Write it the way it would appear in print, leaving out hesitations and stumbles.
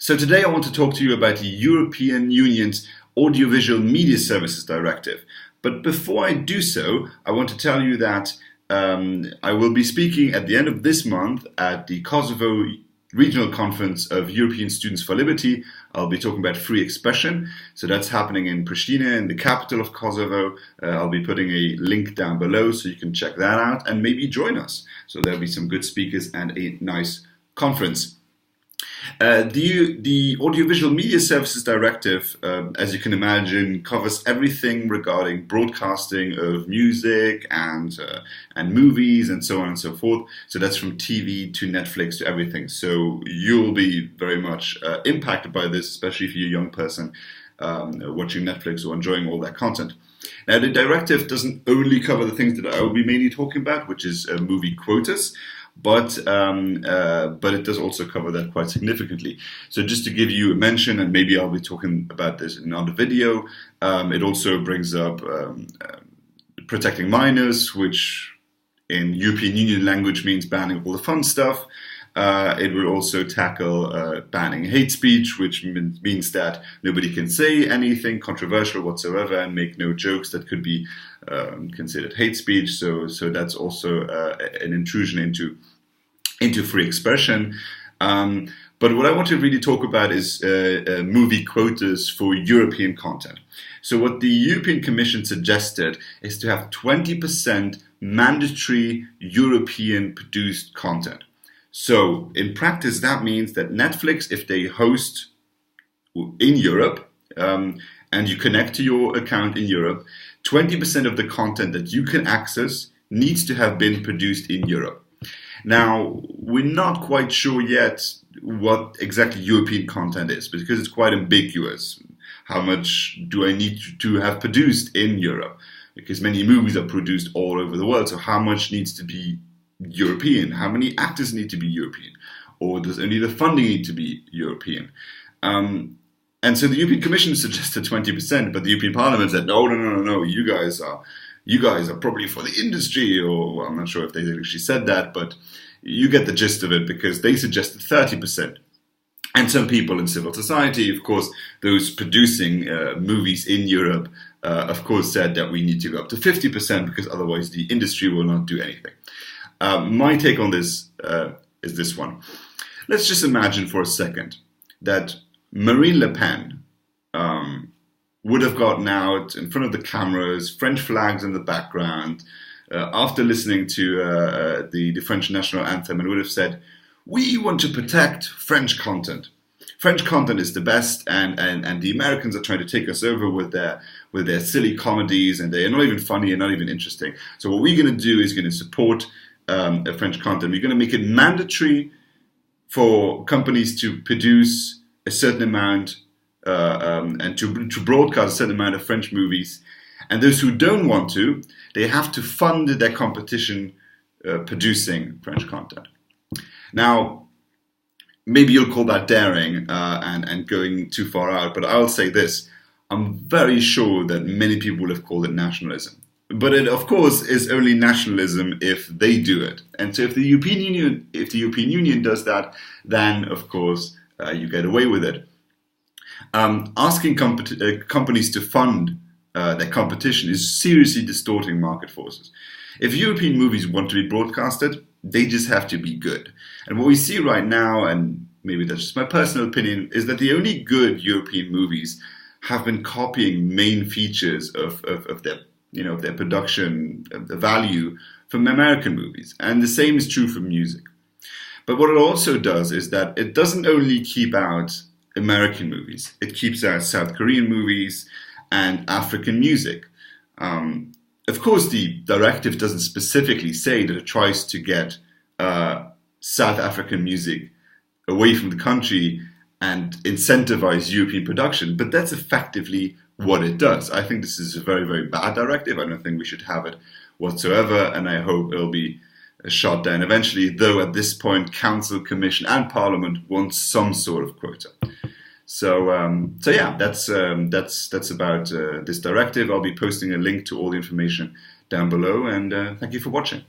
So today I want to talk to you about the European Union's Audiovisual Media Services Directive. But before I do so, I want to tell you that I will be speaking at the end of this month at the Kosovo Regional Conference of European Students for Liberty. I'll be talking about free expression. So that's happening in Pristina, in the capital of Kosovo. I'll be putting a link down below so you can check that out and maybe join us. So there'll be some good speakers and a nice conference. The Audiovisual Media Services Directive, as you can imagine, covers everything regarding broadcasting of music and movies and so on and so forth. So that's from TV to Netflix to everything. So you'll be very much impacted by this, especially if you're a young person watching Netflix or enjoying all that content. Now, the directive doesn't only cover the things that I will be mainly talking about, which is movie quotas. But it does also cover that quite significantly. So just to give you a mention, and maybe I'll be talking about this in another video, it also brings up protecting minors, which in European Union language means banning all the fun stuff. It will also tackle banning hate speech, which means that nobody can say anything controversial whatsoever and make no jokes that could be considered hate speech. So that's also an intrusion into free expression. But what I want to really talk about is movie quotas for European content. So what the European Commission suggested is to have 20% mandatory European produced content. So in practice, that means that Netflix, if they host in Europe and you connect to your account in Europe, 20% of the content that you can access needs to have been produced in Europe. Now, we're not quite sure yet what exactly European content is, because it's quite ambiguous. How much do I need to have produced in Europe? Because many movies are produced all over the world, so how much needs to be European? How many actors need to be European? Or does only the funding need to be European? And so the European Commission suggested 20%, but the European Parliament said, no, you guys are probably for the industry, or well, I'm not sure if they actually said that, but you get the gist of it, because they suggested 30%. And some people in civil society, of course, those producing movies in Europe, of course, said that we need to go up to 50%, because otherwise the industry will not do anything. My take on this is this one. Let's just imagine for a second that Marine Le Pen would have gotten out in front of the cameras, French flags in the background, after listening to the French national anthem, and would have said, "We want to protect French content. French content is the best, and the Americans are trying to take us over with their silly comedies, and they are not even funny and not even interesting. So what we're going to do is going to support French content. We're going to make it mandatory for companies to produce a certain amount and to broadcast a certain amount of French movies. And those who don't want to, they have to fund their competition producing French content." Now, maybe you'll call that daring and going too far out, but I'll say this. I'm very sure that many people will have called it nationalism. But it, of course, is only nationalism if they do it. And so if the European Union does that, then, of course, you get away with it. Asking companies to fund their competition is seriously distorting market forces. If European movies want to be broadcasted, they just have to be good. And what we see right now, and maybe that's just my personal opinion, is that the only good European movies have been copying main features of their production, the value from American movies. And the same is true for music. But what it also does is that it doesn't only keep out American movies, it keeps out South Korean movies and African music. Of course, the directive doesn't specifically say that it tries to get South African music away from the country and incentivize European production, but that's effectively what it does. I think this is a very, very bad directive. I don't think we should have it whatsoever, and I hope it'll be shot down eventually, though at this point, Council, Commission and Parliament want some sort of quota. So yeah, that's about this directive. I'll be posting a link to all the information down below, and thank you for watching.